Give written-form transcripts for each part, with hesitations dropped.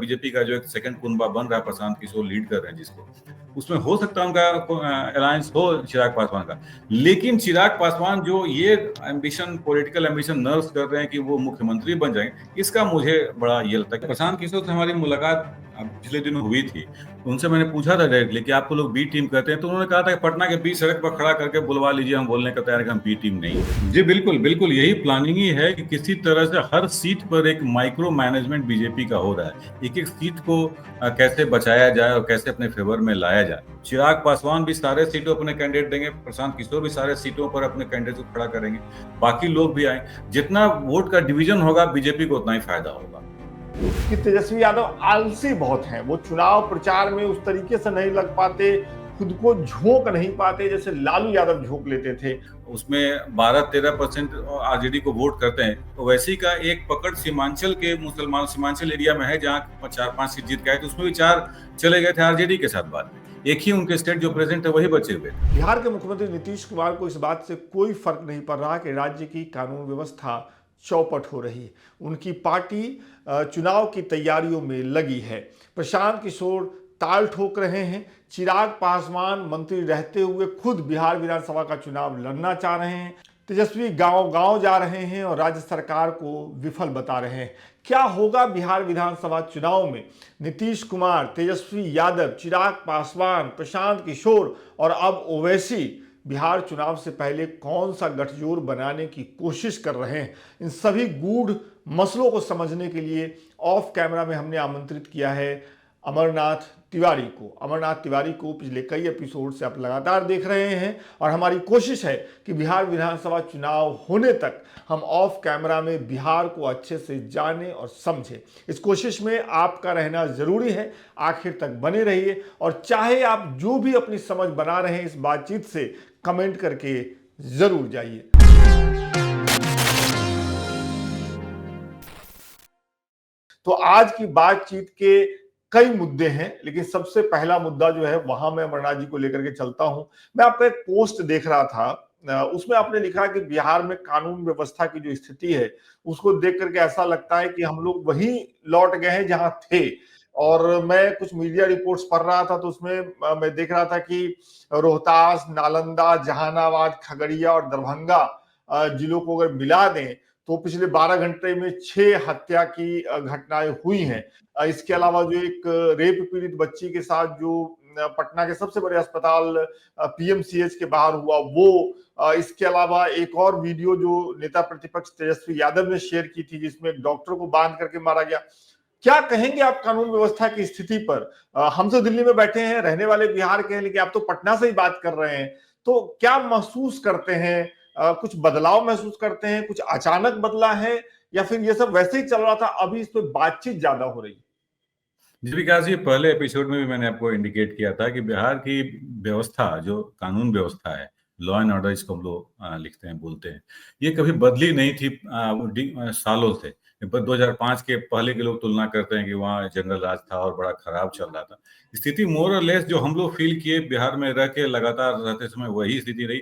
BJP का जो एक सेकंड कुनबा बन रहा है, प्रशांत किशोर लीड कर रहे हैं जिसको, उसमें हो सकता है उनका अलायंस हो चिराग पासवान का। लेकिन चिराग पासवान जो ये एम्बिशन, पॉलिटिकल एम्बिशन नर्स कर रहे हैं कि वो मुख्यमंत्री बन जाएंगे, इसका मुझे बड़ा ये लगता है। प्रशांत किशोर से हमारी मुलाकात पिछले दिन हुई थी, उनसे मैंने पूछा था डायरेक्टली कि आपको लोग बी टीम कहते हैं, तो उन्होंने कहा था कि पटना के बीच सड़क पर खड़ा करके बुलवा लीजिए, हम बोलने का तैयार है कि हम बी टीम नहीं। जी बिल्कुल बिल्कुल, यही प्लानिंग ही है कि किसी तरह से हर सीट पर एक माइक्रो मैनेजमेंट बीजेपी का हो रहा है, एक एक सीट को कैसे बचाया जाए और कैसे अपने फेवर में लाया जाए। चिराग पासवान भी सारे सीटों अपने कैंडिडेट देंगे, प्रशांत किशोर भी सारे सीटों पर अपने कैंडिडेट को खड़ा करेंगे, बाकी लोग भी आए। जितना वोट का डिवीजन होगा बीजेपी को उतना ही फायदा होगा। कि तेजस्वी यादव आलसी बहुत हैं, वो चुनाव प्रचार में उस तरीके से नहीं लग पाते, खुद को झोंक नहीं पाते जैसे लालू यादव झोंक लेते थे। उसमें 12-13% आरजेडी को वोट करते हैं, तो वैसे ही का एक पकड़ सीमांचल के मुसलमान सीमांचल एरिया में है जहाँ 4-5 सीट जीत गए, तो उसमें भी 4 चले गए थे आरजेडी के साथ। बाद में एक ही उनके स्टेट जो प्रेजेंट है वही बचे हुए। बिहार के मुख्यमंत्री नीतीश कुमार को इस बात से कोई फर्क नहीं पड़ रहा कि राज्य की कानून व्यवस्था चौपट हो रही है। उनकी पार्टी चुनाव की तैयारियों में लगी है। प्रशांत किशोर ताल ठोक रहे हैं। चिराग पासवान मंत्री रहते हुए खुद बिहार विधानसभा का चुनाव लड़ना चाह रहे हैं। तेजस्वी गांव-गांव जा रहे हैं और राज्य सरकार को विफल बता रहे हैं। क्या होगा बिहार विधानसभा चुनाव में? नीतीश कुमार, तेजस्वी यादव, चिराग पासवान, प्रशांत किशोर और अब ओवैसी बिहार चुनाव से पहले कौन सा गठजोड़ बनाने की कोशिश कर रहे हैं? इन सभी गूढ़ मसलों को समझने के लिए ऑफ कैमरा में हमने आमंत्रित किया है अमरनाथ तिवारी को। अमरनाथ तिवारी को पिछले कई एपिसोड से आप लगातार देख रहे हैं और हमारी कोशिश है कि बिहार विधानसभा चुनाव होने तक हम ऑफ कैमरा में बिहार को अच्छे से जानें और समझें। इस कोशिश में आपका रहना जरूरी है, आखिर तक बने रहिए और चाहे आप जो भी अपनी समझ बना रहे हैं इस बातचीत से, कमेंट करके जरूर जाइए। तो आज की बातचीत के कई मुद्दे हैं, लेकिन सबसे पहला मुद्दा जो है वहां मैं अमरनाथ जी को लेकर के चलता हूं। मैं आपका एक पोस्ट देख रहा था, उसमें आपने लिखा कि बिहार में कानून व्यवस्था की जो स्थिति है उसको देख करके ऐसा लगता है कि हम लोग वहीं लौट गए हैं जहां थे। और मैं कुछ मीडिया रिपोर्ट्स पढ़ रहा था तो उसमें मैं देख रहा था कि रोहतास, नालंदा, जहानाबाद, खगड़िया और दरभंगा जिलों को अगर मिला दें तो पिछले 12 घंटे में 6 हत्या की घटनाएं हुई हैं। इसके अलावा जो एक रेप पीड़ित बच्ची के साथ जो पटना के सबसे बड़े अस्पताल पीएमसीएच के बाहर हुआ वो, इसके अलावा एक और वीडियो जो नेता प्रतिपक्ष तेजस्वी यादव ने शेयर की थी जिसमें एक डॉक्टर को बांध करके मारा गया। क्या कहेंगे आप कानून व्यवस्था की स्थिति पर? हम तो दिल्ली में बैठे हैं, रहने वाले बिहार के हैं, लेकिन आप तो पटना से ही बात कर रहे हैं, तो क्या महसूस करते हैं? कुछ बदलाव महसूस करते हैं? कुछ अचानक बदला है या फिर ये सब वैसे ही चल रहा था, अभी इस पे बातचीत ज्यादा हो रही है? जी विकास जी, पहले एपिसोड में भी मैंने आपको इंडिकेट किया था कि बिहार की व्यवस्था, जो कानून व्यवस्था है, लॉ एंड ऑर्डर इसको हम लोग लिखते हैं, बोलते हैं, ये कभी बदली नहीं थी सालों से। पर 2005 के पहले के लोग तुलना करते हैं कि वहाँ जंगल राज था और बड़ा खराब चल रहा था। स्थिति मोर और लेस जो हम लोग फील किए बिहार में रह के लगातार रहते समय वही स्थिति रही।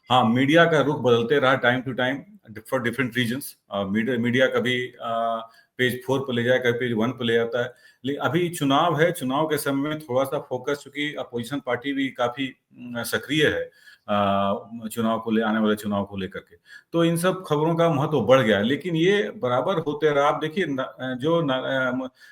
हाँ, मीडिया का रुख बदलते रहा time to time for different reasons. Media कभी पेज 4 पर ले जाए, कभी पेज 1 पर ले जाता है। लेकिन अभी चुनाव है, चुनाव के समय में थोड़ा सा फोकस, चूंकि अपोजिशन पार्टी भी काफी सक्रिय है चुनाव को आने वाले चुनाव को लेकर के, तो इन सब खबरों का महत्व बढ़ गया। लेकिन ये बराबर होते रहा। आप देखिए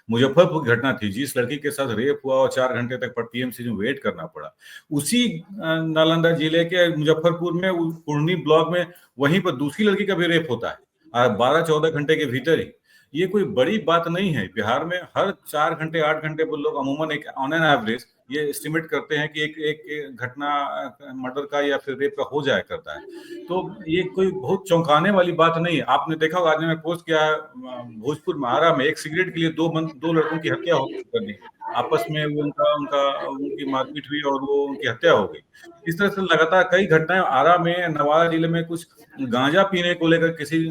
मुजफ्फरपुर की घटना थी, जिस लड़की के साथ रेप हुआ और 4 घंटे तक पीएमसी में वेट करना पड़ा, उसी नालंदा जिले के मुजफ्फरपुर में पुरनी ब्लॉक में वहीं पर दूसरी लड़की का भी रेप होता है 12-14 घंटे के भीतर ही। ये कोई बड़ी बात नहीं है। बिहार में हर 4 घंटे 8 घंटे पर लोग अमूमन एक ऑन एन एवरेज ये एस्टिमेट करते हैं कि एक घटना मर्डर का या फिर रेप का हो जाया करता है। तो ये कोई बहुत चौंकाने वाली बात नहीं है। आपने देखा होगा, आज मैंने पोस्ट किया है, भोजपुर महारा में एक सिगरेट के लिए दो लड़कों की हत्या कर दी। आपस में वो उनकी मारपीट हुई और वो उनकी हत्या हो गई। इस तरह से लगातार कई घटनाएं आरा में, नवादा जिले में कुछ गांजा पीने को लेकर किसी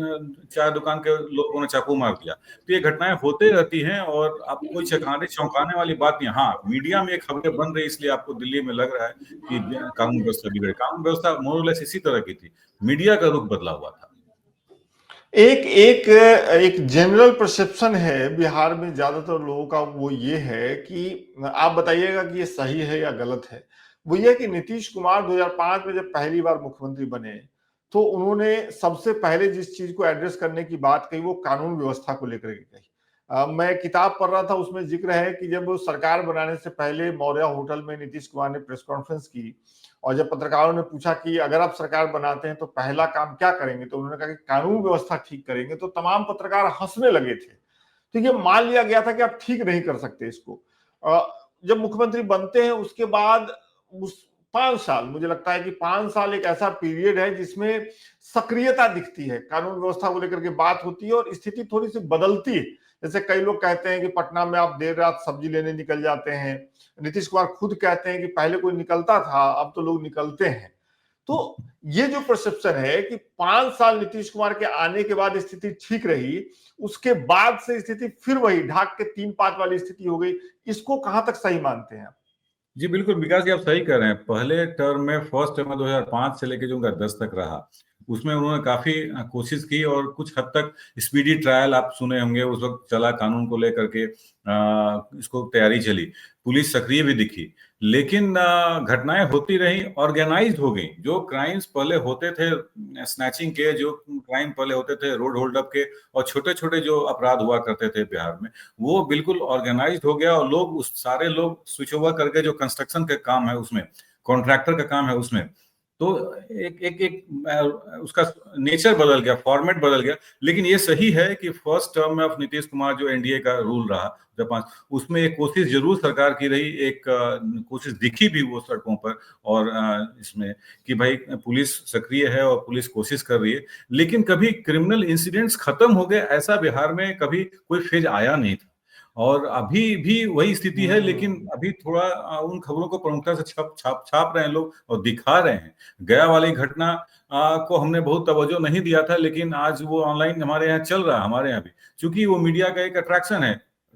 चाय दुकान के लोगों ने चाकू मार दिया। तो ये घटनाएं होते रहती हैं और आप कोई चौंकाने वाली बात नहीं। हाँ, मीडिया में खबरें बन रही इसलिए आपको दिल्ली में लग रहा है कि कानून व्यवस्था बिगड़े। कानून व्यवस्था मोर और लेस इसी तरह की थी, मीडिया का रुख बदला हुआ था। एक एक एक जनरल परसेप्शन है बिहार में ज्यादातर लोगों का, वो ये है कि आप बताइएगा कि ये सही है या गलत है। वो ये कि नीतीश कुमार 2005 में जब पहली बार मुख्यमंत्री बने तो उन्होंने सबसे पहले जिस चीज को एड्रेस करने की बात कही वो कानून व्यवस्था को लेकर के कही। मैं किताब पढ़ रहा था, उसमें जिक्र है कि जब सरकार बनाने से पहले मौर्या होटल में नीतीश कुमार ने प्रेस कॉन्फ्रेंस की और जब पत्रकारों ने पूछा कि अगर आप सरकार बनाते हैं तो पहला काम क्या करेंगे, तो उन्होंने कहा कि कानून व्यवस्था ठीक करेंगे। तो तमाम पत्रकार हंसने लगे थे। तो ये मान लिया गया था कि आप ठीक नहीं कर सकते इसको। जब मुख्यमंत्री बनते हैं उसके बाद उस 5 साल, मुझे लगता है कि 5 साल एक ऐसा पीरियड है जिसमें सक्रियता दिखती है, कानून व्यवस्था को लेकर के बात होती है और स्थिति थोड़ी सी बदलती है। जैसे कई लोग कहते हैं कि पटना में आप देर रात सब्जी लेने निकल जाते हैं। नीतीश कुमार खुद कहते हैं कि पहले कोई निकलता था, अब तो लोग निकलते हैं। तो ये जो परसेप्शन है कि 5 साल नीतीश कुमार के आने के बाद स्थिति ठीक रही, उसके बाद से स्थिति फिर वही ढाक के 3-5 वाली स्थिति हो गई, इसको कहां तक सही मानते हैं आप? जी बिल्कुल विकास जी, आप सही कह रहे हैं। पहले टर्म में फर्स्ट टर्म में 2005 से लेकर जो उनका 10 तक रहा, उसमें उन्होंने काफी कोशिश की और कुछ हद तक स्पीडी ट्रायल आप सुने होंगे उस वक्त चला कानून को लेकर के, इसको तैयारी चली, पुलिस सक्रिय भी दिखी, लेकिन घटनाएं होती रही, ऑर्गेनाइज्ड हो गई। जो क्राइम्स पहले होते थे, स्नैचिंग के जो क्राइम पहले होते थे, रोड होल्ड अप के और छोटे छोटे जो अपराध हुआ करते थे बिहार में, वो बिल्कुल ऑर्गेनाइज्ड हो गया और लोग उस सारे लोग स्विच ओवर करके जो कंस्ट्रक्शन का काम है उसमें, कॉन्ट्रैक्टर का काम है उसमें, तो एक एक एक उसका नेचर बदल गया, फॉर्मेट बदल गया। लेकिन ये सही है कि फर्स्ट टर्म में ऑफ नीतीश कुमार जो एनडीए का रूल रहा जब 5, उसमें एक कोशिश जरूर सरकार की रही, एक कोशिश दिखी भी वो सड़कों पर और इसमें कि भाई पुलिस सक्रिय है और पुलिस कोशिश कर रही है, लेकिन कभी क्रिमिनल इंसिडेंट्स खत्म हो गए ऐसा बिहार में कभी कोई फेज आया नहीं था। और अभी भी वही स्थिति है, लेकिन अभी थोड़ा उन खबरों को प्रमुखता से छाप रहे हैं लोग और दिखा रहे हैं। गया वाली घटना को हमने बहुत तवज्जो नहीं दिया था, लेकिन आज वो ऑनलाइन हमारे यहाँ चल रहा है, हमारे यहाँ भी, क्योंकि वो मीडिया का एक अट्रैक्शन है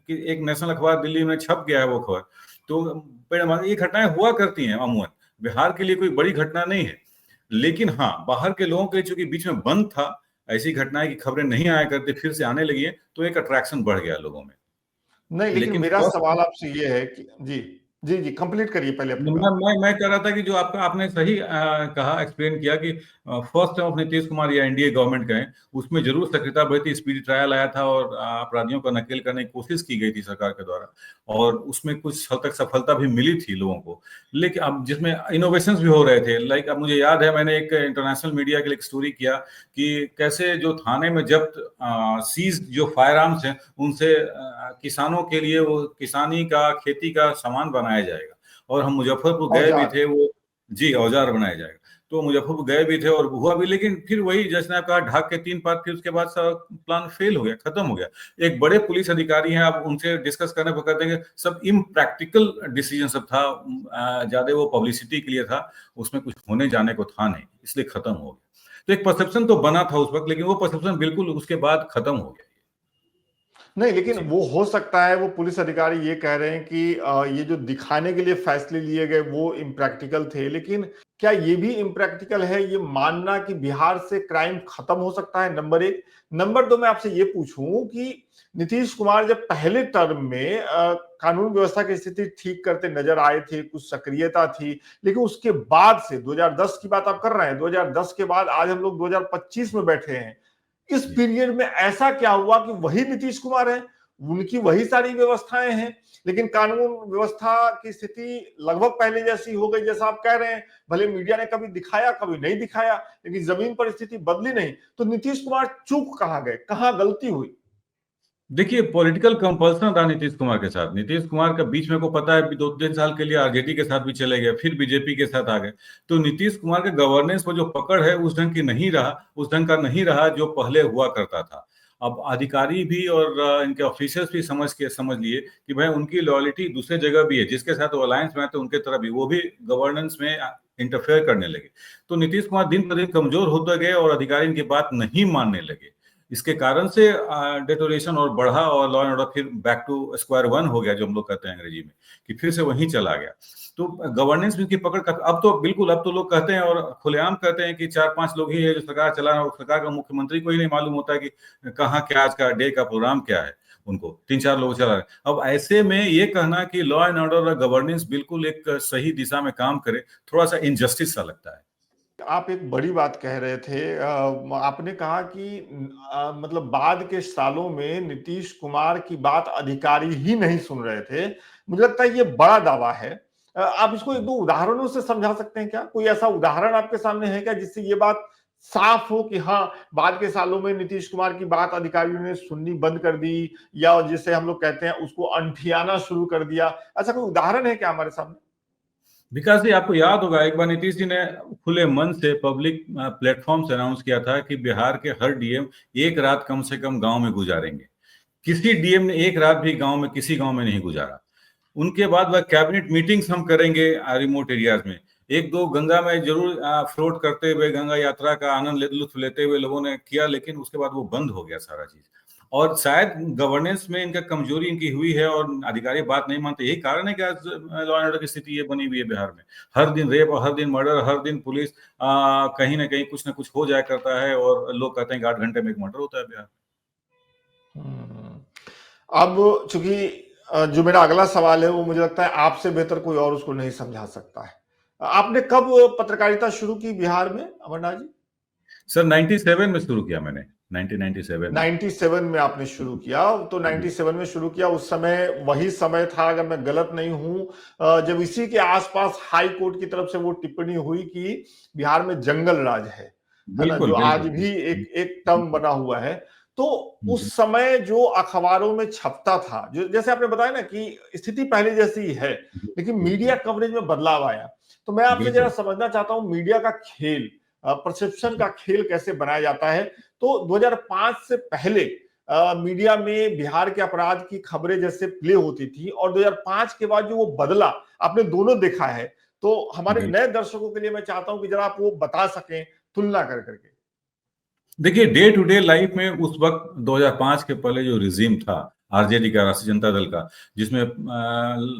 कि एक नेशनल अखबार दिल्ली में छप गया है वो खबर। तो ये घटनाएं हुआ करती हैं अमूमन, बिहार के लिए कोई बड़ी घटना नहीं है। लेकिन हाँ, बाहर के लोगों के चूंकि बीच में बंद था, ऐसी घटनाएं की खबरें नहीं आया करती, फिर से आने लगी है, तो एक अट्रैक्शन बढ़ गया लोगों में। नहीं, लेकिन लेकिन मेरा फर्स्ट, सवाल आपसे ये है कि जी, जी, जी, कंप्लीट करिए पहले अपनी मैं बात। मैं मैं कह रहा था कि जो आपका आपने सही कहा, एक्सप्लेन किया कि first term of Nitish Kumar या एनडीए गवर्नमेंट कहें, उसमें जरूर सक्रियता बढ़ी थी, स्पीडी ट्रायल आया था और अपराधियों को नकेल करने की कोशिश की गई थी सरकार के द्वारा, और उसमें कुछ हद तक सफलता भी मिली थी लोगों को। लेकिन अब जिसमें इनोवेशंस भी हो रहे थे, लाइक अब मुझे याद है मैंने एक इंटरनेशनल मीडिया के लिए एक स्टोरी किया कि कैसे जो थाने में जब्त सीज जो फायर आर्म्स हैं उनसे किसानों के लिए वो किसानी का, खेती का सामान बनाया जाएगा। और हम मुजफ्फरपुर गए भी औजार। थे, वो जी औजार बनाया जाएगा, तो मुजफ्फरपुर गए भी थे और हुआ भी, लेकिन फिर वही जैसे आपने कहा ढाक के 3 पात, फिर उसके बाद सब प्लान फेल हो गया, खत्म हो गया। एक बड़े पुलिस अधिकारी हैं, आप उनसे डिस्कस करने पर कहते हैं कि सब इम्प्रैक्टिकल डिसीजन सब था, ज्यादा वो पब्लिसिटी के लिए था, उसमें कुछ होने जाने को था नहीं, इसलिए खत्म हो गया। तो एक परसेप्शन तो बना था उस वक्त, लेकिन वो परसेप्शन बिल्कुल उसके बाद खत्म हो गया। नहीं, लेकिन जी वो हो सकता है वो पुलिस अधिकारी ये कह रहे हैं कि ये जो दिखाने के लिए फैसले लिए गए वो इम्प्रैक्टिकल थे, लेकिन क्या ये भी इम्प्रैक्टिकल है ये मानना कि बिहार से क्राइम खत्म हो सकता है? नंबर एक। नंबर दो, मैं आपसे ये पूछूं कि नीतीश कुमार जब पहले टर्म में कानून व्यवस्था की स्थिति ठीक करते नजर आए थे, कुछ सक्रियता थी, लेकिन उसके बाद से 2010 की बात आप कर रहे हैं, 2010 के बाद आज हम लोग 2025 में बैठे हैं। इस जी पीरियड में ऐसा क्या हुआ कि वही नीतीश कुमार है, उनकी वही सारी व्यवस्थाएं हैं, लेकिन कानून व्यवस्था की स्थिति लगभग पहले जैसी हो गई जैसा आप कह रहे हैं। भले मीडिया ने कभी दिखाया कभी नहीं दिखाया, लेकिन जमीन पर स्थिति बदली नहीं। तो नीतीश कुमार चूक कहां गए, कहां गलती हुई? देखिए, पॉलिटिकल कंपल्सन रहा नीतीश कुमार के साथ। नीतीश कुमार का बीच में को पता है 2-3 साल के लिए आरजेडी के साथ भी चले गए, फिर बीजेपी के साथ आ गए। तो नीतीश कुमार के गवर्नेंस पर जो पकड़ है उस ढंग की नहीं रहा, उस ढंग का नहीं रहा जो पहले हुआ करता था। अब अधिकारी भी और इनके ऑफिसर्स भी समझ लिए कि भाई उनकी लॉयल्टी दूसरे जगह भी है, जिसके साथ वो अलायंस में आते तो उनके तरफ भी, वो भी गवर्नेंस में इंटरफेयर करने लगे। तो नीतीश कुमार दिन पर दिन कमजोर होते गए और अधिकारी इनकी बात नहीं मानने लगे। इसके कारण से डेटोरेशन और बढ़ा और लॉ एंड ऑर्डर फिर बैक टू स्क्वायर वन हो गया, जो हम लोग कहते हैं अंग्रेजी में, कि फिर से वहीं चला गया। तो गवर्नेंस में की पकड़ अब तो बिल्कुल, अब तो लोग कहते हैं और खुलेआम कहते हैं कि 4-5 लोग ही है जो सरकार चला रहे हैं, और सरकार का मुख्यमंत्री को ही नहीं मालूम होता है कि कहाँ क्या आज का डे का प्रोग्राम क्या है, उनको 3-4 लोग चला रहे हैं। अब ऐसे में ये कहना कि लॉ एंड ऑर्डर और गवर्नेंस बिल्कुल एक सही दिशा में काम करे, थोड़ा सा इनजस्टिस सा लगता है। आप एक बड़ी बात कह रहे थे। आपने कहा कि मतलब बाद के सालों में नीतीश कुमार की बात अधिकारी ही नहीं सुन रहे थे। मुझे लगता है ये बड़ा दावा है। आप इसको एक दो उदाहरणों से समझा सकते हैं क्या? कोई ऐसा उदाहरण आपके सामने है क्या जिससे ये बात साफ हो कि हाँ, बाद के सालों में नीतीश कुमार की बात अधिकारियों ने सुननी बंद कर दी, या जिसे हम लोग कहते हैं उसको अंठियाना शुरू कर दिया? ऐसा कोई उदाहरण है क्या हमारे सामने? विकास जी, आपको याद होगा एक बार नीतीश जी ने खुले मन से पब्लिक प्लेटफॉर्म से अनाउंस किया था कि बिहार के हर डीएम एक रात कम से कम गांव में गुजारेंगे। किसी डीएम ने एक रात भी गांव में, किसी गांव में नहीं गुजारा। उनके बाद वह कैबिनेट मीटिंग्स हम करेंगे रिमोट एरियाज में, एक दो गंगा में जरूर फ्लोट करते हुए गंगा यात्रा का आनंद लुत्फ लेते हुए लोगों ने किया, लेकिन उसके बाद वो बंद हो गया सारा चीज। और शायद गवर्नेंस में इनका कमजोरी इनकी हुई है और अधिकारी बात नहीं मानते। यही कारण है कि आज लॉ एंड ऑर्डर की स्थिति ये बनी हुई है बिहार में। हर दिन रेप और हर दिन मर्डर, हर दिन पुलिस कहीं ना कहीं कुछ ना कुछ हो जाया करता है, और लोग कहते हैं कि 8 घंटे में एक मर्डर होता है बिहार। हम्म। अब चूंकि जो मेरा अगला सवाल है वो मुझे लगता है आपसे बेहतर कोई और उसको नहीं समझा सकता है। आपने कब पत्रकारिता शुरू की बिहार में, अमरनाथ जी? सर 97 में शुरू किया मैंने, 1997 में। 97 में आपने शुरू किया, तो 97 में शुरू किया। उस समय वही समय था, अगर मैं गलत नहीं हूं, जब इसी के आसपास हाई कोर्ट की तरफ से वो टिप्पणी हुई कि बिहार में जंगल राज है ना, बिल्कुल जो आज बिल्कुल। भी एक टर्म बना हुआ है। तो जी उस समय जो अखबारों में छपता था, जो जैसे आपने बताया ना कि स्थिति पहले जैसी ही है, जी लेकिन जी मीडिया जी, कवरेज में बदलाव आया। तो मैं आपसे जरा बिल्कुल। समझना चाहता हूं, मीडिया का खेल, परसेप्शन का खेल कैसे बनाया जाता है। तो 2005 से पहले मीडिया में बिहार के अपराध की खबरें जैसे प्ले होती थी, और 2005 के बाद जो वो बदला, आपने दोनों देखा है। तो हमारे जी, नए दर्शकों के लिए मैं चाहता हूं कि जरा आप वो बता सकें, तुलना कर करके। देखिए डे टू डे लाइफ में उस वक्त 2005 के पहले जो रिजीम था आरजेडी का, राष्ट्रीय जनता दल का, जिसमें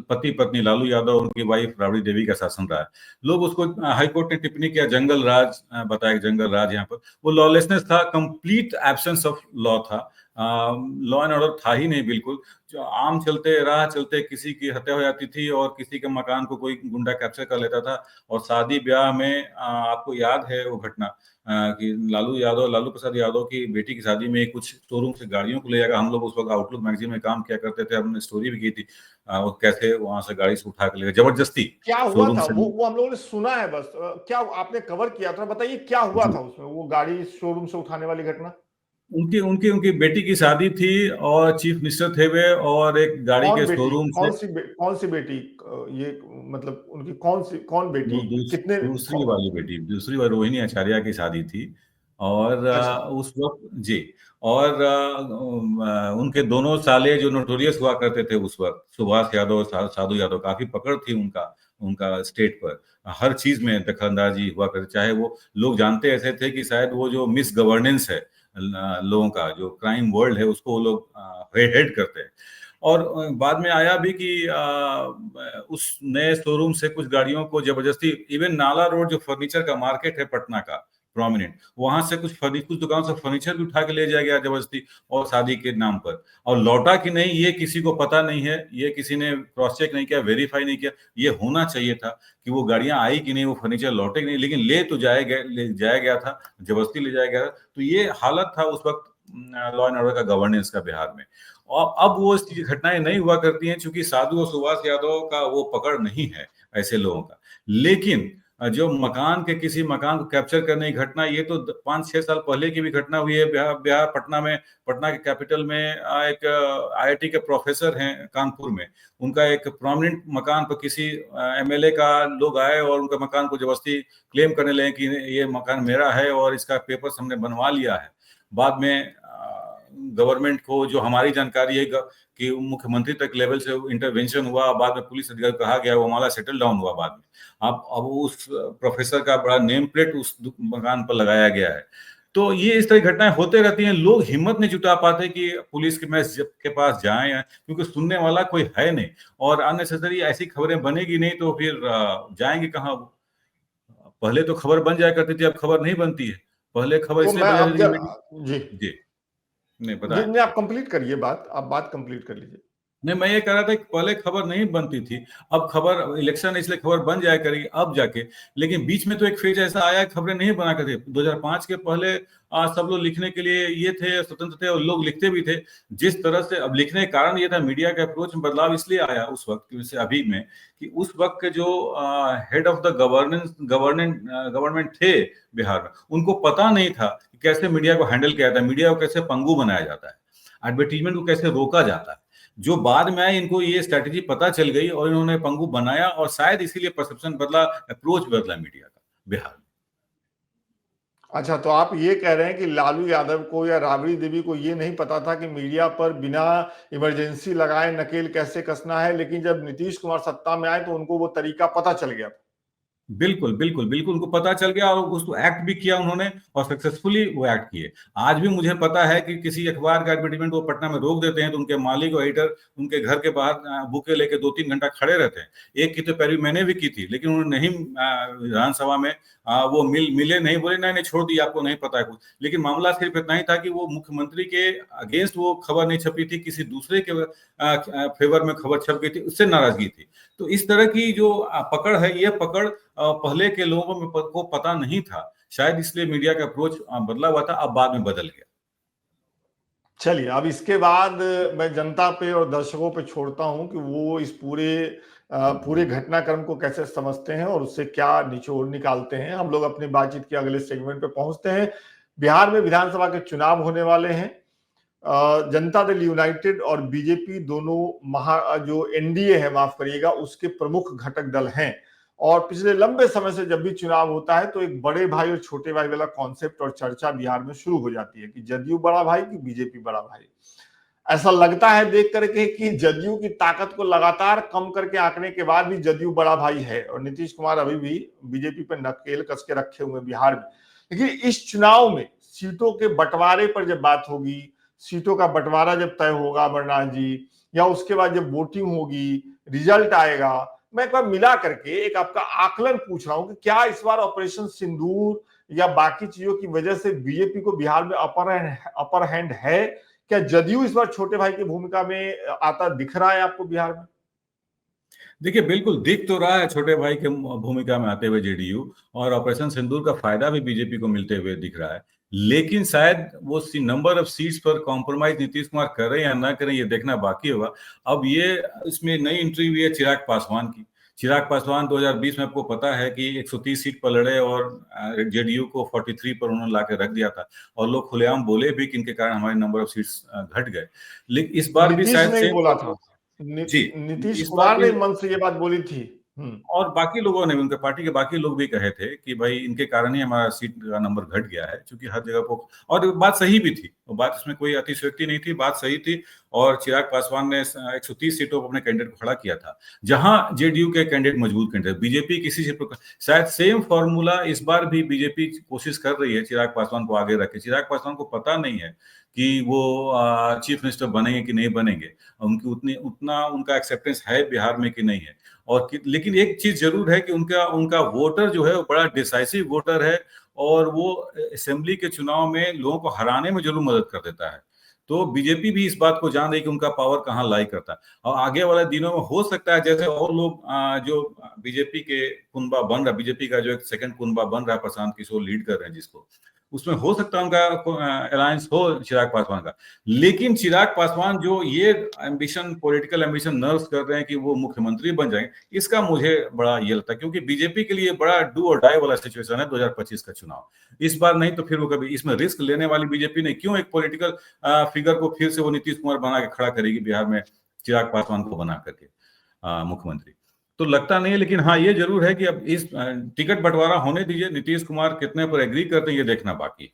पति पत्नी लालू यादव और उनकी वाइफ राबड़ी देवी का शासन रहा है, लोग उसको हाईकोर्ट ने टिप्पणी किया जंगल राज, बताया जंगल राज यहाँ पर वो लॉलेसनेस था, कंप्लीट एब्सेंस ऑफ लॉ था, लॉ एंड ऑर्डर था ही नहीं बिल्कुल। जो आम चलते राह चलते किसी की हत्या हो जाती थी और किसी के मकान को कोई गुंडा कैप्चर कर लेता था। और शादी ब्याह में आपको याद है वो घटना, कि लालू प्रसाद यादव की बेटी की शादी में कुछ शोरूम से गाड़ियों को ले जाकर, हम लोग उस वक्त आउटलुक मैगजीन में काम किया करते थे, हमने स्टोरी भी की थी, वो कैसे वहां से गाड़ी से उठा के ले गए जबरदस्ती क्या हुआ शोरूम था से। वो हम लोगों ने सुना है बस। क्या आपने कवर किया था, बताइए क्या हुआ जी, था उसमें, वो गाड़ी शोरूम से उठाने वाली घटना? उनकी उनकी उनकी बेटी की शादी थी और चीफ मिनिस्टर थे वे, और एक गाड़ी कौन के बेटी, शोरूम से। कौन सी बेटी, ये मतलब उनकी कौन बेटी, कितने दूसरी वाली बेटी, दूसरी बार रोहिणी आचार्य की शादी थी। और अच्छा। उस वक्त जी, और उनके दोनों साले जो नोटोरियस हुआ करते थे उस वक्त, सुभाष यादव और साधु यादव, काफी पकड़ थी उनका उनका स्टेट पर, हर चीज में दखलंदाजी हुआ करती। चाहे वो लोग जानते ऐसे थे कि शायद वो जो मिस गवर्नेंस है, लोगों का जो क्राइम वर्ल्ड है, उसको वो लोग हेड करते हैं। और बाद में आया भी कि उस नए शोरूम से कुछ गाड़ियों को जबरदस्ती, इवन नाला रोड जो फर्नीचर का मार्केट है पटना का प्रोमिनेंट, वहां से कुछ दुकान से फर्नीचर भी उठा के ले जाया गया जबरदस्ती, और शादी के नाम पर। और लौटा कि नहीं ये किसी को पता नहीं है, ये किसी ने क्रॉस चेक नहीं किया, वेरीफाई नहीं किया। ये होना चाहिए था कि वो गाड़ियां आई कि नहीं, वो फर्नीचर लौटे कि नहीं, लेकिन ले जाया गया था, जबरदस्ती ले जाया गया था। तो ये हालत था उस वक्त लॉ एंड ऑर्डर का, गवर्नेंस का बिहार में। और अब वो घटनाएं नहीं हुआ करती हैं, क्योंकि साधु और सुभाष यादव का वो पकड़ नहीं है ऐसे लोगों का। लेकिन जो मकान के किसी मकान को कैप्चर करने की घटना, ये तो 5-6 साल पहले की भी घटना हुई है बिहार पटना में। पटना के कैपिटल में एक आईआईटी के प्रोफेसर हैं कानपुर में, उनका एक प्रोमिनेंट मकान पर किसी एमएलए का लोग आए और उनका मकान को जबरदस्ती क्लेम करने लगे कि ये मकान मेरा है और इसका पेपर्स हमने बनवा लिया है। बाद में गवर्नमेंट को जो हमारी जानकारी है कि मुख्यमंत्री तक लेवल से इंटरवेंशन हुआ, बाद में पुलिस अधिकारी कहा गया, वो मामला सेटल डाउन हुआ बाद में। अब उस प्रोफेसर का बड़ा नेम प्लेट उस मकान पर लगाया गया है। तो ये इस तरह की घटनाएं होते रहती हैं। लोग हिम्मत नहीं जुटा पाते कि पुलिस के पास जाएं, क्योंकि सुनने वाला कोई है नहीं, और अननेसेसरी ऐसी खबरें बनेगी नहीं तो फिर जाएंगे कहाँ वो। पहले तो खबर बन जाया करती थी, अब खबर नहीं बनती है। पहले खबर तो इसलिए मैं बन अब जाती थी। जी जी, नहीं जी बताएं। नहीं, आप कंप्लीट करिए बात, आप बात कंप्लीट कर लीजिए। नहीं, मैं ये कह रहा था कि पहले खबर नहीं बनती थी, अब खबर, इलेक्शन है इसलिए खबर बन जाया करेगी अब जाके। लेकिन बीच में तो एक फेज ऐसा आया, खबरें नहीं बना करते 2005 के पहले। सब लोग लिखने के लिए ये थे, स्वतंत्र थे, और लोग लिखते भी थे जिस तरह से। अब लिखने का कारण ये था, मीडिया के अप्रोच में बदलाव इसलिए आया उस वक्त से अभी में, कि उस वक्त के जो हेड ऑफ द गवर्नमेंट थे बिहार में, उनको पता नहीं था कि कैसे मीडिया को हैंडल किया जाता है, मीडिया को कैसे पंगु बनाया जाता है, एडवर्टीजमेंट को कैसे रोका जाता है। जो बाद में आए, इनको ये स्ट्रैटेजी पता चल गई और इन्होंने पंगु बनाया, और शायद इसीलिए परसेप्शन बदला, अप्रोच बदला मीडिया का बिहार में। अच्छा, तो आप ये कह रहे हैं कि लालू यादव को या राबड़ी देवी को ये नहीं पता था कि मीडिया पर बिना इमरजेंसी लगाए नकेल कैसे कसना है, लेकिन जब नीतीश कुमार सत्ता में आए तो उनको वो तरीका पता चल गया था। बिल्कुल बिल्कुल बिल्कुल, उनको पता चल गया, और उसको एक्ट भी किया उन्होंने, और सक्सेसफुली वो एक्ट किए। आज भी मुझे पता है कि किसी अखबार का एडवर्टीजमेंट वो पटना में रोक देते हैं, तो उनके मालिक और एडिटर उनके घर के बाहर बुके लेके 2-3 घंटा खड़े रहते हैं। एक की तो पैरवी मैंने भी की थी, लेकिन उन्होंने नहीं, विधानसभा में वो मिले नहीं, बोले नहीं नहीं, छोड़ दिया, आपको नहीं पता है कुछ। लेकिन मामला सिर्फ इतना ही था कि वो मुख्यमंत्री के अगेंस्ट वो खबर नहीं छपी थी, किसी दूसरे के फेवर में खबर छप गई थी, उससे नाराजगी थी। तो इस तरह की जो पकड़ है, ये पकड़ पहले के लोगों में को पता नहीं था, शायद इसलिए मीडिया का अप्रोच बदला हुआ था, अब बाद में बदल गया। चलिए, अब इसके बाद मैं जनता पे और दर्शकों पे छोड़ता हूं कि वो इस पूरे घटनाक्रम को कैसे समझते हैं और उससे क्या निचोड़ निकालते हैं। हम लोग अपनी बातचीत के अगले सेगमेंट पे पहुंचते हैं। बिहार में विधानसभा के चुनाव होने वाले हैं। जनता दल यूनाइटेड और बीजेपी दोनों जो एनडीए है, माफ करिएगा, उसके प्रमुख घटक दल हैं। और पिछले लंबे समय से जब भी चुनाव होता है तो एक बड़े भाई और छोटे भाई वाला कॉन्सेप्ट और चर्चा बिहार में शुरू हो जाती है कि जदयू बड़ा भाई कि बीजेपी बड़ा भाई। ऐसा लगता है देख करके कि जदयू की ताकत को लगातार कम करके आंकने के बाद भी जदयू बड़ा भाई है, और नीतीश कुमार अभी भी बीजेपी पर नकेल कस के रखे हुए बिहार में। लेकिन इस चुनाव में सीटों के बंटवारे पर जब बात होगी, सीटों का बंटवारा जब तय होगा अमरनाथ जी, या उसके बाद जब वोटिंग होगी, रिजल्ट आएगा, मैं एक बार मिला करके एक आपका आकलन पूछ रहा हूं कि क्या इस बार ऑपरेशन सिंदूर या बाकी चीजों की वजह से बीजेपी को बिहार में अपर हैंड है? क्या जदयू इस बार छोटे भाई की भूमिका में आता दिख रहा है आपको बिहार में? देखिए, बिल्कुल दिख तो रहा है छोटे भाई के भूमिका में आते हुए जेडीयू, और ऑपरेशन सिंदूर का फायदा भी बीजेपी को मिलते हुए दिख रहा है। लेकिन शायद वो नंबर ऑफ सीट्स पर कॉम्प्रोमाइज नीतीश कुमार करें या ना करें, ये देखना बाकी होगा। अब ये, इसमें नई एंट्री हुई है चिराग पासवान की। चिराग पासवान 2020 में आपको पता है कि 130 सीट पर लड़े, और जेडीयू को 43 पर उन्होंने लाकर रख दिया था, और लोग खुलेआम बोले भी कि इनके कारण हमारे नंबर ऑफ सीट्स घट गए। लेकिन इस बार भी नीतीश शायद ने ही सेम बोला था। फॉर्मूला। जी, नीतीश इस बार कुमार भी, ने मन से ये बात बोली थी। हम्म। और बाकी लोगों ने भी, उनके पार्टी के बाकी लोग भी कहे थे कि भाई इनके कारण ही हमारा सीट का नंबर घट गया है, क्योंकि हर जगह को, और बात सही भी थी, वो बात, इसमें कोई अतिशयोक्ति नहीं थी, बात सही थी। और चिराग पासवान ने 130 सीटों पर अपने कैंडिडेट को खड़ा किया था, जहां जेडीयू के कैंडिडेट मजबूत कैंडिडेट, बीजेपी किसी सीट पर, शायद सेम फॉर्मूला इस बार भी बीजेपी कोशिश कर रही है चिराग पासवान को आगे रखे। चिराग पासवान को पता नहीं है कि वो चीफ मिनिस्टर बनेंगे कि नहीं बनेंगे, उनकी उतना उनका एक्सेप्टेंस है बिहार में कि नहीं है। लेकिन एक चीज जरूर है कि उनका उनका वोटर जो है वो बड़ा डिसाइसिव वोटर है, और वो असेंबली के चुनाव में लोगों को हराने में जरूर मदद कर देता है। तो बीजेपी भी इस बात को जान रही है कि उनका पावर कहाँ लाई करता है, और आगे वाले दिनों में हो सकता है जैसे और लोग जो बीजेपी के कुनबा बन रहा, बीजेपी का जो एक सेकंड कुनबा बन रहा है, प्रशांत किशोर लीड कर रहे हैं जिसको, उसमें हो सकता है उनका अलायंस हो चिराग पासवान का। लेकिन चिराग पासवान जो ये एम्बिशन, पॉलिटिकल एम्बिशन नर्व कर रहे हैं कि वो मुख्यमंत्री बन जाएंगे, इसका मुझे बड़ा ये लगता है, क्योंकि बीजेपी के लिए बड़ा डू और डाई वाला सिचुएशन है 2025 का चुनाव। इस बार नहीं तो फिर वो कभी, इसमें रिस्क लेने वाली बीजेपी ने क्यों एक पॉलिटिकल फिगर को फिर से वो नीतीश कुमार बना के खड़ा करेगी बिहार में, चिराग पासवान को बना करके मुख्यमंत्री। तो लगता नहीं है, लेकिन हाँ ये जरूर है कि अब इस टिकट बंटवारा होने दीजिए, नीतीश कुमार कितने पर एग्री करते हैं ये देखना बाकी,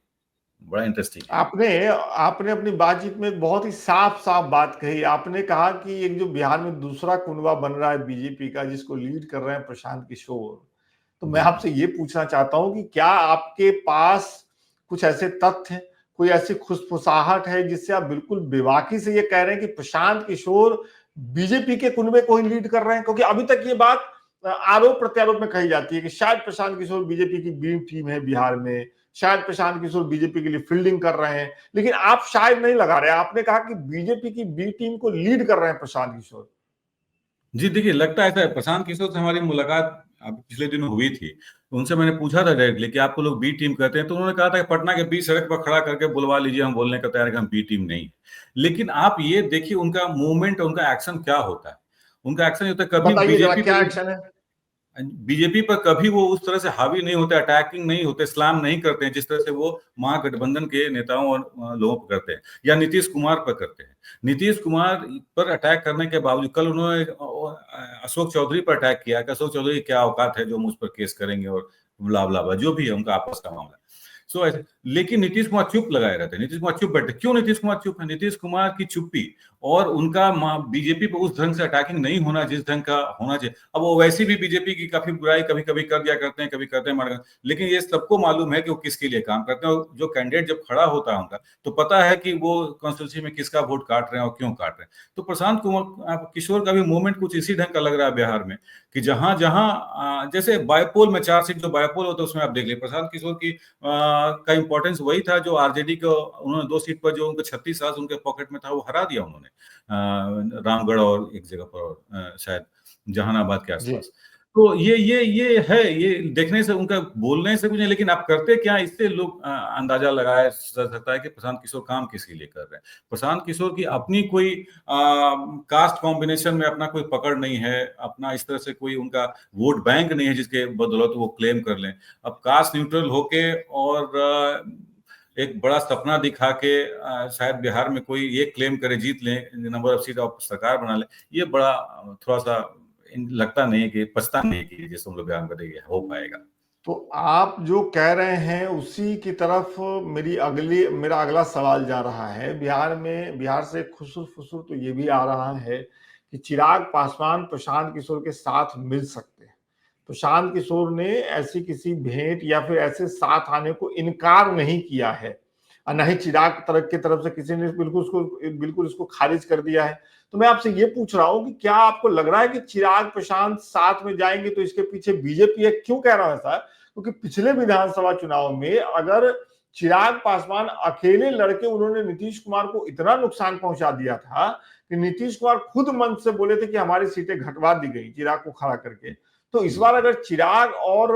बड़ा इंटरेस्टिंग है। आपने आपने अपनी बातचीत में एक बहुत ही साफ साफ बात कही। आपने कहा कि एक जो बिहार में दूसरा कुनबा बन रहा है बीजेपी का, जिसको लीड कर रहे हैं प्रशांत किशोर, तो मैं जी। आपसे ये पूछना चाहता हूं कि क्या आपके पास कुछ ऐसे तथ्य, कोई ऐसी खुसफुसाहट है जिससे आप बिल्कुल बेबाकी से ये कह रहे हैं कि प्रशांत किशोर बीजेपी के कुनबे को ही लीड कर रहे हैं? क्योंकि अभी तक ये बात आरोप प्रत्यारोप में कही जाती है कि शायद प्रशांत किशोर बीजेपी की बी टीम है बिहार में, शायद प्रशांत किशोर बीजेपी के लिए फील्डिंग कर रहे हैं, लेकिन आप शायद नहीं लगा रहे हैं। आपने कहा कि बीजेपी की बी टीम को लीड कर रहे हैं प्रशांत किशोर। जी देखिए, लगता है ऐसा है। प्रशांत किशोर से हमारी मुलाकात अब पिछले दिनों हुई थी। उनसे मैंने पूछा था डायरेक्टली कि आपको लोग बी टीम कहते हैं, तो उन्होंने कहा था कि पटना के बीच सड़क पर खड़ा करके बुलवा लीजिए, हम बोलने का तैयार है कि हम बी टीम नहीं है। लेकिन आप ये देखिए उनका मूवमेंट, उनका एक्शन क्या होता है। उनका एक्शन ये होता है, कभी बताइए जरा बीजेपी क्या पर एक्शन है। बीजेपी पर कभी वो उस तरह से हावी नहीं होते, अटैकिंग नहीं होते, सलाम नहीं करते हैं जिस तरह से वो महागठबंधन के नेताओं और लोगों पर करते हैं या नीतीश कुमार पर करते हैं। नीतीश कुमार पर अटैक करने के बावजूद कल उन्होंने अशोक चौधरी पर अटैक किया कि अशोक चौधरी की क्या औकात है जो मुझ पर केस करेंगे और ब्ला ब्ला ब्ला, जो भी है उनका आपस का मामला। सो ऐसे, लेकिन नीतीश कुमार चुप लगाए रहते हैं, नीतीश कुमार चुप बैठे। क्यों नीतीश कुमार चुप है? नीतीश कुमार की चुप्पी और उनका बीजेपी पर उस ढंग से अटैकिंग नहीं होना जिस ढंग का होना चाहिए। अब वो वैसे भी बीजेपी की काफी बुराई कभी कभी कर दिया करते हैं, कभी करते हैं, लेकिन ये सबको मालूम है कि वो किसके लिए काम करते हैं। और जो कैंडिडेट जब खड़ा होता है उनका, तो पता है कि वो कॉन्स्टिट्यूंसी में किसका वोट काट रहे हैं और क्यों काट रहे हैं। तो प्रशांत कुमार किशोर का भी मूवमेंट कुछ इसी ढंग का लग रहा है बिहार में, कि जहां जहां जैसे बायपोल में 4 सीट जो बायपोल होता है उसमें आप देख लीजिए, प्रशांत किशोर की का इंपॉर्टेंस वही था जो आरजेडी को उन्होंने 2 सीट पर जो उनके 36 साल उनके पॉकेट में था वो हरा दिया उन्होंने, रामगढ़ और एक जगह पर और शायद जहानाबाद के जी। आसपास। तो ये है, ये देखने से उनका बोलने से कुछ नहीं, लेकिन आप करते क्या, इससे लोग अंदाजा लगाया जा सकता है कि प्रशांत किशोर काम किसके लिए कर रहे हैं। प्रशांत किशोर की अपनी कोई कास्ट कॉम्बिनेशन में अपना कोई पकड़ नहीं है, अपना इस तरह से कोई उनका वोट बैंक नहीं है जिसके बदौलत वो क्लेम कर लें। अब कास्ट न्यूट्रल होके और एक बड़ा सपना दिखा के शायद बिहार में कोई ये क्लेम करे जीत ले, नंबर ऑफ सीट और सरकार बना ले, ये बड़ा थोड़ा सा लगता नहीं है कि, पछता नहीं है कि जैसे हम लोग बिहार में देखिए हो पाएगा। तो आप जो कह रहे हैं उसी की तरफ मेरा अगला सवाल जा रहा है। बिहार से खुसुर फुसुर तो ये भी आ रहा है कि चिराग पासवान प्रशांत किशोर के साथ मिल सकते हैं। प्रशांत किशोर ने ऐसी किसी भेंट या फिर ऐसे साथ आने को इनकार नहीं किया है, और न ही चिराग की तरफ से किसी ने बिल्कुल इसको खारिज कर दिया है। तो मैं आपसे ये पूछ रहा हूं कि क्या आपको लग रहा है कि चिराग प्रशांत साथ में जाएंगे, तो इसके पीछे बीजेपी है? क्यों कह रहा हूं ऐसा? क्योंकि पिछले विधानसभा चुनाव में अगर चिराग पासवान अकेले लड़के उन्होंने नीतीश कुमार को इतना नुकसान पहुंचा दिया था कि नीतीश कुमार खुद मन से बोले थे कि हमारी सीटें घटवा दी गई चिराग को खड़ा करके। तो इस बार अगर चिराग और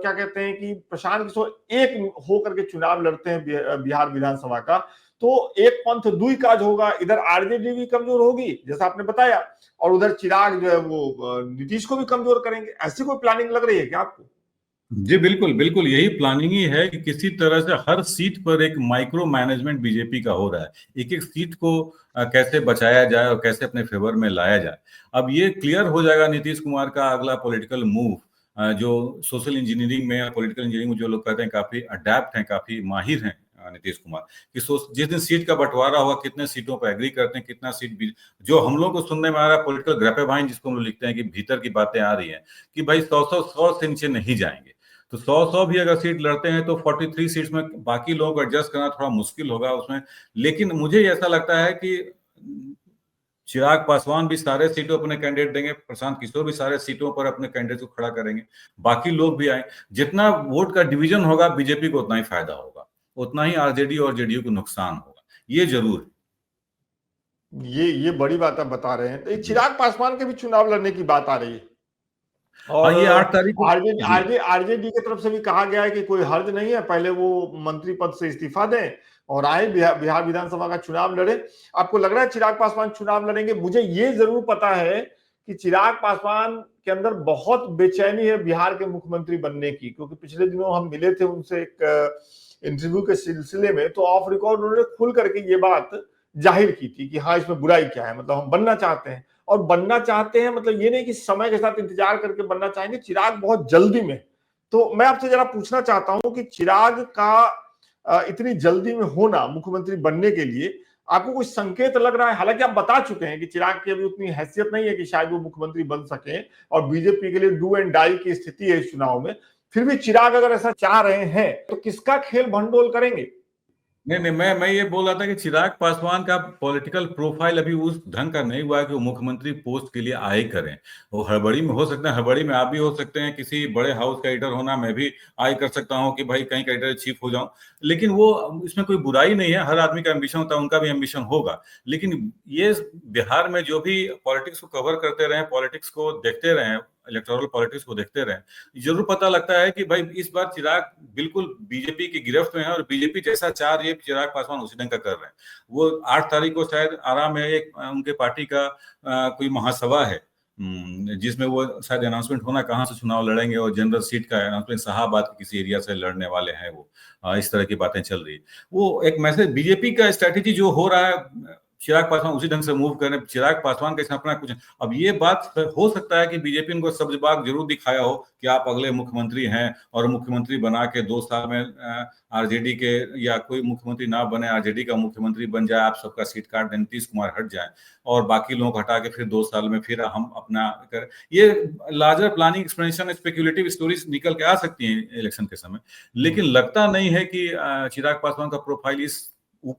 क्या कहते हैं कि प्रशांत किशोर एक होकर के चुनाव लड़ते हैं बिहार विधानसभा का, तो एक पंथ दुई काज होगा। इधर आरजेडी भी कमजोर होगी जैसा आपने बताया, और उधर चिराग जो है वो नीतीश को भी कमजोर करेंगे। ऐसी कोई प्लानिंग लग रही है क्या आपको? जी बिल्कुल बिल्कुल, यही प्लानिंग ही है कि किसी तरह से हर सीट पर एक माइक्रो मैनेजमेंट बीजेपी का हो रहा है। एक एक सीट को कैसे बचाया जाए और कैसे अपने फेवर में लाया जाए। अब ये क्लियर हो जाएगा नीतीश कुमार का अगला पॉलिटिकल मूव, जो सोशल इंजीनियरिंग में या पॉलिटिकल इंजीनियरिंग में जो लोग कहते हैं काफी अडेप्ट हैं, काफी माहिर हैं नीतीश कुमार, कि जिस दिन सीट का बंटवारा होगा, कितने सीटों पर एग्री करते हैं, कितना सीट जो हम लोग को सुनने में आ रहा है पॉलिटिकल ग्रेपेवाइन जिसको हम लोग लिखते हैं कि भीतर की बातें आ रही हैं कि भाई 100 से नीचे नहीं जाएंगे। तो 100 भी अगर सीट लड़ते हैं तो 43 सीट्स में बाकी लोगों को एडजस्ट करना थोड़ा मुश्किल होगा उसमें। लेकिन मुझे ऐसा लगता है कि चिराग पासवान भी सारे सीटों अपने कैंडिडेट देंगे, प्रशांत किशोर भी सारे सीटों पर अपने कैंडिडेट को खड़ा करेंगे, बाकी लोग भी आए। जितना वोट का डिवीजन होगा बीजेपी को उतना ही फायदा होगा, उतना ही आरजेडी और जेडीयू को नुकसान होगा, ये जरूर है। ये बड़ी बात आप बता रहे हैं। तो चिराग पासवान के भी चुनाव लड़ने की बात आ रही है, और ये 8 तारीख को आरजेडी की तरफ से भी कहा गया है कि कोई हर्ज नहीं है, पहले वो मंत्री पद से इस्तीफा दें और आए बिहार विधानसभा का चुनाव लड़े। आपको लग रहा है चिराग पासवान चुनाव लड़ेंगे? मुझे ये जरूर पता है कि चिराग पासवान के अंदर बहुत बेचैनी है बिहार के मुख्यमंत्री बनने की, क्योंकि पिछले दिनों हम मिले थे उनसे एक इंटरव्यू के सिलसिले में, तो ऑफ रिकॉर्ड उन्होंने खुल करके ये बात जाहिर की थी कि हाँ इसमें बुराई क्या है, मतलब हम बनना चाहते हैं। और बनना चाहते हैं मतलब ये नहीं कि समय के साथ इंतजार करके बनना चाहेंगे, चिराग बहुत जल्दी में। तो मैं आपसे जरा पूछना चाहता हूं कि चिराग का इतनी जल्दी में होना मुख्यमंत्री बनने के लिए आपको कोई संकेत लग रहा है? हालांकि आप बता चुके हैं कि चिराग की अभी उतनी हैसियत नहीं है कि शायद वो मुख्यमंत्री बन सके और बीजेपी के लिए डू एंड डाई की स्थिति है इस चुनाव में, फिर भी चिराग अगर ऐसा चाह रहे हैं तो किसका खेल भंडोल करेंगे? नहीं नहीं, मैं ये बोल रहा था कि चिराग पासवान का पॉलिटिकल प्रोफाइल अभी उस ढंग का नहीं हुआ है कि वो मुख्यमंत्री पोस्ट के लिए आए करें। वो हड़बड़ी में हो सकता है, हड़बड़ी में आप भी हो सकते हैं, किसी बड़े हाउस का एडिटर होना, मैं भी आए कर सकता हूँ कि भाई कहीं का एडिटर चीफ हो जाऊं। लेकिन वो, इसमें कोई बुराई नहीं है, हर आदमी का एम्बिशन होता है, उनका भी एम्बिशन होगा। लेकिन ये बिहार में जो भी पॉलिटिक्स को कवर करते रहे, पॉलिटिक्स को देखते रहे, इलेक्टोरल पॉलिटिक्स को देखते रहे, जरूर पता लगता है कि भाई इस बार चिराग बिल्कुल बीजेपी की गिरफ्त में है, और बीजेपी जैसा चाह रही है चिराग पासवान उसी ढंग का कर रहे हैं। वो 8 तारीख को शायद आराम है, एक उनके पार्टी का कोई महासभा है, जिसमें वो शायद अनाउंसमेंट होना कहाँ से चुनाव लड़ेंगे, और जनरल सीट का अनाउंसमेंट शाहाबाद के किसी एरिया से लड़ने वाले हैं वो। इस तरह की बातें चल रही है। वो एक मैसेज, बीजेपी का स्ट्रैटेजी जो हो रहा है, चिराग पासवान उसी ढंग से मूव कर रहे हैं। चिराग पासवान का इसमें अपना कुछ, अब ये बात हो सकता है कि बीजेपी उनको सब्जबाग जरूर दिखाया हो कि आप अगले मुख्यमंत्री हैं, और मुख्यमंत्री बना के 2 साल में आरजेडी के, या कोई मुख्यमंत्री ना बने, आरजेडी का मुख्यमंत्री बन जाए, आप सबका सीट काट दें, नीतीश कुमार हट जाए, और बाकी लोगों को हटा के फिर 2 साल में फिर हम अपना कर, ये larger planning explanation, speculative stories निकल के आ सकती हैं इलेक्शन के समय। लेकिन लगता नहीं है कि चिराग पासवान का प्रोफाइल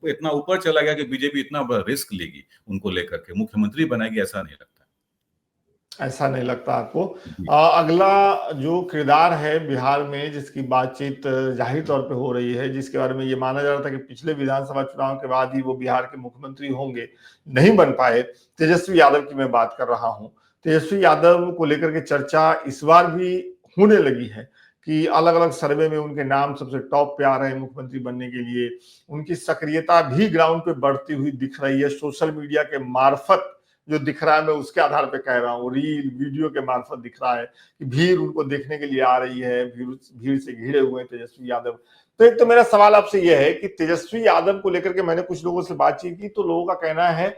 इतना ऊपर चला गया कि बीजेपी इतना बड़ा रिस्क लेगी उनको लेकर के, मुख्यमंत्री बनाएगी, ऐसा नहीं लगता। ऐसा नहीं लगता आपको? जी। अगला जो किरदार है बिहार में जिसकी बातचीत जाहिर तौर पे हो रही है, जिसके बारे में ये माना जा रहा था कि पिछले विधानसभा चुनाव के बाद ही वो बिहार के मुख्यमंत्री होंगे, नहीं बन पाए, तेजस्वी यादव की मैं बात कर रहा हूं। तेजस्वी यादव को लेकर के चर्चा इस बार भी होने लगी है कि अलग अलग सर्वे में उनके नाम सबसे टॉप पे आ रहे हैं मुख्यमंत्री बनने के लिए। उनकी सक्रियता भी ग्राउंड पे बढ़ती हुई दिख रही है, सोशल मीडिया के मार्फत जो दिख रहा है, मैं उसके आधार पे कह रहा हूँ, रील वीडियो के मार्फत दिख रहा है कि भीड़ उनको देखने के लिए आ रही है, भीड़ से घिरे हुए हैं तेजस्वी यादव। तो एक तो मेरा सवाल आपसे यह है कि तेजस्वी यादव को लेकर के मैंने कुछ लोगों से बातचीत की, तो लोगों का कहना है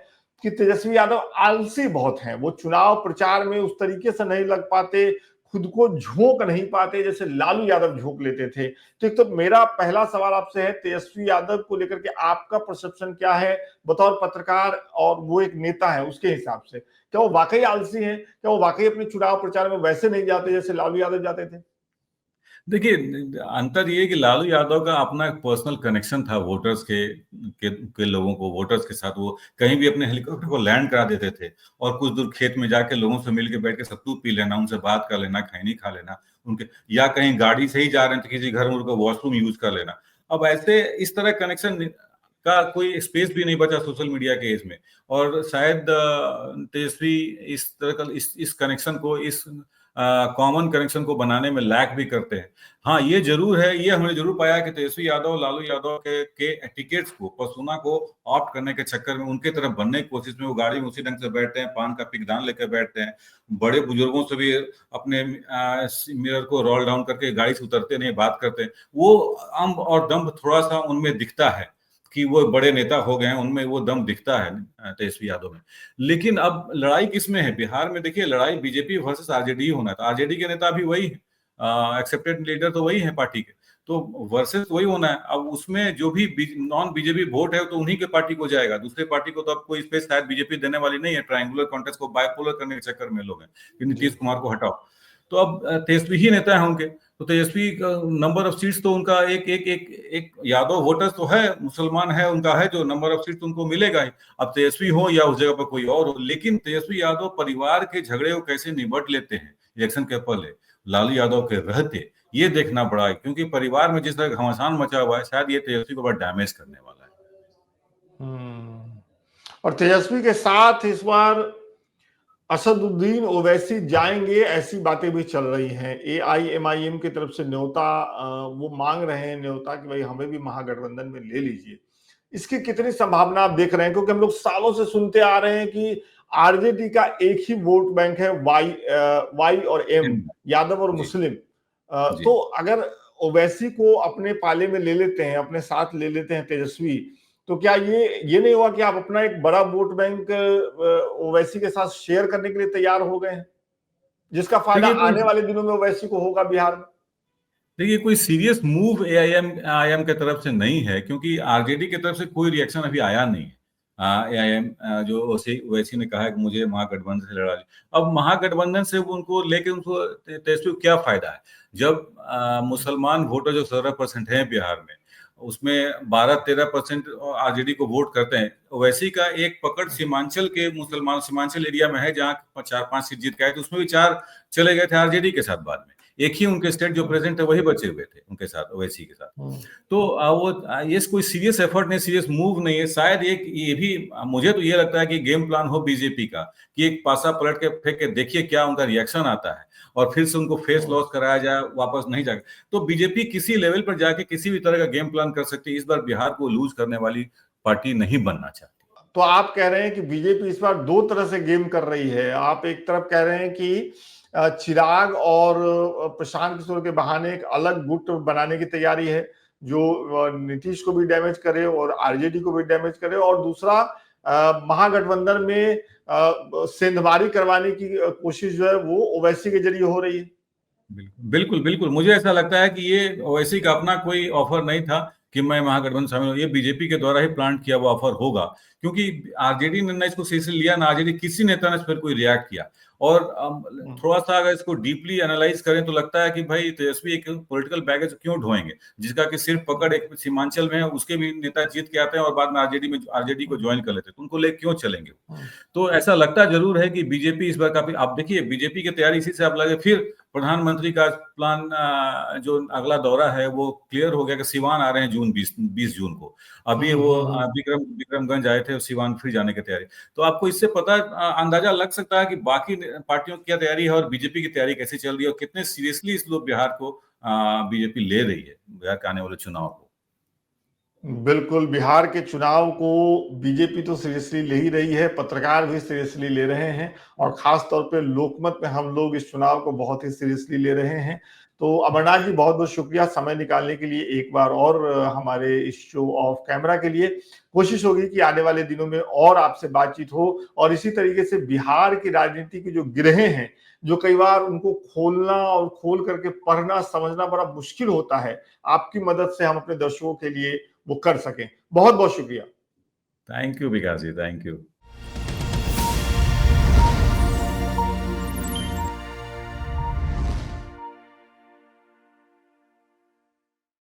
कि तेजस्वी यादव आलसी बहुत हैं, वो चुनाव प्रचार में उस तरीके से नहीं लग पाते, खुद को झोंक नहीं पाते जैसे लालू यादव झोंक लेते थे। तो एक तो मेरा पहला सवाल आपसे है, तेजस्वी यादव को लेकर के आपका परसेप्शन क्या है बतौर पत्रकार, और वो एक नेता है उसके हिसाब से? क्या वो वाकई आलसी हैं? क्या वो वाकई अपने चुनाव प्रचार में वैसे नहीं जाते जैसे लालू यादव जाते थे? देखिए, अंतर ये है कि लालू यादव का अपना एक पर्सनल कनेक्शन था वोटर्स के लोगों को, वोटर्स के साथ। वो कहीं भी अपने हेलीकॉप्टर को लैंड करा देते थे, और कुछ दूर खेत में जाके लोगों से मिलके बैठ के सत्तू पी लेना, उनसे बात कर लेना, खैनी खा लेना उनके, या कहीं गाड़ी से ही जा रहे हैं तो किसी घर में उनका वॉशरूम यूज कर लेना। अब ऐसे इस तरह कनेक्शन का कोई स्पेस भी नहीं बचा सोशल मीडिया के एज में, और शायद तेजस्वी इस तरह का इस कनेक्शन को, इस कॉमन कनेक्शन को बनाने में लैक भी करते हैं। हाँ, ये जरूर है, ये हमने जरूर पाया कि तेजस्वी यादव लालू यादव के टिकट्स को, पर्सोना को ऑप्ट करने के चक्कर में, उनके तरफ बनने की कोशिश में, वो गाड़ी में उसी ढंग से बैठते हैं, पान का पिकदान लेकर बैठते हैं, बड़े बुजुर्गों से भी अपने मिरर को रोल डाउन करके गाड़ी से उतरते नहीं, बात करते हैं। वो अम्ब और दम्भ थोड़ा सा उनमें दिखता है कि वो बड़े नेता हो गए हैं, उनमें वो दम दिखता है तेजस्वी यादव में। लेकिन अब लड़ाई किसमें है बिहार में? देखिए, लड़ाई बीजेपी वर्सेस आरजेडी होना था। आरजेडी के नेता भी वही है, एक्सेप्टेड लीडर तो वही है पार्टी के, तो वर्सेस वही होना है। अब उसमें जो भी नॉन बीजेपी वोट है तो उन्हीं के पार्टी को जाएगा, दूसरे पार्टी को तो अब कोई स्पेस शायद बीजेपी देने वाली नहीं है। ट्रायंगुलर कॉन्टेस्ट को बाइपोलर करने के चक्कर में लोग हैं कि नीतीश कुमार को हटाओ। तो अब तेजस्वी ही नेता है उनके, तो तेजस्वी का नंबर ऑफ सीट्स तो उनका एक यादव वोटर्स तो है, मुसलमान है उनका, है जो नंबर ऑफ सीट्स उनको मिलेगा ही। अब तेजस्वी हो या उस जगह पर कोई और हो, लेकिन तेजस्वी यादव परिवार के झगड़े को कैसे निपट लेते हैं इलेक्शन के पहले लालू यादव के रहते, ये देखना बड़ा है, क्योंकि परिवार में जिस तरह घमासान मचा हुआ है, शायद ये तेजस्वी को बड़ा डैमेज करने वाला है। और तेजस्वी के साथ इस बार असदुद्दीन ओवैसी जाएंगे, ऐसी बातें भी चल रही हैं। एआईएमआईएम की तरफ से न्योता वो मांग रहे हैं, न्योता कि भाई हमें भी महागठबंधन में ले लीजिए। इसकी कितनी संभावना आप देख रहे हैं? क्योंकि हम लोग सालों से सुनते आ रहे हैं कि आरजेडी का एक ही वोट बैंक है, वाई और एम, यादव और जी मुस्लिम। जी। तो अगर ओवैसी को अपने पाले में ले लेते हैं, अपने साथ ले लेते हैं तेजस्वी, तो क्या ये नहीं हुआ कि आप अपना एक बड़ा वोट बैंक ओवैसी के साथ शेयर करने के लिए तैयार हो गए हैं, जिसका फायदा देखिए कोई आने वाले दिनों में ओवैसी को होगा बिहार में? देखिए कोई सीरियस मूव एआईएम के तरफ से नहीं है, क्योंकि आरजेडी की तरफ से कोई रिएक्शन अभी आया नहीं है। AIM जो ओवैसी ने कहा है कि मुझे महागठबंधन से लड़ा ली। अब महागठबंधन से उनको लेके उनको तेजस्वी को क्या फायदा है जब मुसलमान वोटर जो 17% है बिहार में, उसमें 12-13% आरजेडी को वोट करते हैं। ओवैसी का एक पकड़ सीमांचल के मुसलमान सीमांचल एरिया में है जहां 4-5 सीट जीत के आए थे, उसमें भी 4 चले गए थे आरजेडी के साथ। बाद में एक ही उनके स्टेट जो प्रेसिडेंट है वही बचे हुए थे उनके साथ, ओवैसी के साथ। तो ये कोई सीरियस एफर्ट नहीं, सीरियस मूव नहीं है शायद। एक ये भी मुझे तो ये लगता है कि गेम प्लान हो बीजेपी का कि एक पासा पलट के फेंक के देखिए क्या उनका रिएक्शन आता है और फिर से उनको फेस लॉस कराया जाए, वापस नहीं जाए। तो बीजेपी किसी लेवल पर जाके किसी भी तरह का गेम प्लान कर सकती है। इस बार बिहार को लूज करने वाली पार्टी नहीं बनना चाहती। तो आप कह रहे हैं कि बीजेपी इस बार दो तरह से गेम कर रही है। आप एक तरफ कह रहे हैं कि चिराग और प्रशांत किशोर के बहाने एक अलग गुट बनाने की तैयारी है जो नीतीश को भी डैमेज करे और आरजेडी को भी डैमेज करे, और दूसरा महागठबंधन में सेंधमारी करवाने की कोशिश जो है वो ओवैसी के जरिए हो रही है। बिल्कुल बिल्कुल, मुझे ऐसा लगता है कि ये ओवैसी का अपना कोई ऑफर नहीं था कि मैं महागठबंधन शामिल हूं। ये बीजेपी के द्वारा ही प्लांट किया हुआ ऑफर होगा, क्योंकि आरजेडी ने इसको सीरियसली लिया ना आरजेडी किसी नेता ने इस पर कोई रिएक्ट किया। और थोड़ा सा अगर इसको डीपली एनालाइज करें तो लगता है कि भाई तेजस्वी एक पॉलिटिकल बैगेज क्यों ढोएंगे जिसका कि सिर्फ पकड़ एक सीमांचल में है, उसके भी नेता जीत के आते हैं और बाद में आरजेडी को ज्वाइन कर लेते हैं, तो उनको लेकर क्यों चलेंगे। तो ऐसा लगता जरूर है कि बीजेपी इस बार काफी, आप देखिए बीजेपी की तैयारी इसी से आप लगे। फिर प्रधानमंत्री का प्लान जो अगला दौरा है वो क्लियर हो गया कि सिवान आ रहे हैं 20 जून को। अभी वो विक्रमगंज आए थे, सिवान फिर जाने की तैयारी। तो आपको इससे पता अंदाजा लग सकता है कि बाकी पार्टियों की क्या तैयारी है और बीजेपी की तैयारी कैसे चल रही है और कितने सीरियसली इस लोग बिहार को बीजेपी ले रही है, बिहार के आने वाले चुनाव को। बिल्कुल, बिहार के चुनाव को बीजेपी तो सीरियसली ले ही रही है, पत्रकार भी सीरियसली ले रहे हैं और खास तौर पे लोकमत में हम लोग इस चुनाव को बहुत ही सीरियसली ले रहे हैं। तो अमरनाथ जी बहुत बहुत शुक्रिया समय निकालने के लिए एक बार और हमारे इस शो ऑफ कैमरा के लिए। कोशिश होगी कि आने वाले दिनों में और आपसे बातचीत हो और इसी तरीके से बिहार की राजनीति की जो गिरहें हैं, जो कई बार उनको खोलना और खोल करके पढ़ना समझना बड़ा मुश्किल होता है, आपकी मदद से हम अपने दर्शकों के लिए वो कर सकें। बहुत बहुत शुक्रिया। Thank you Vikas ji, thank you.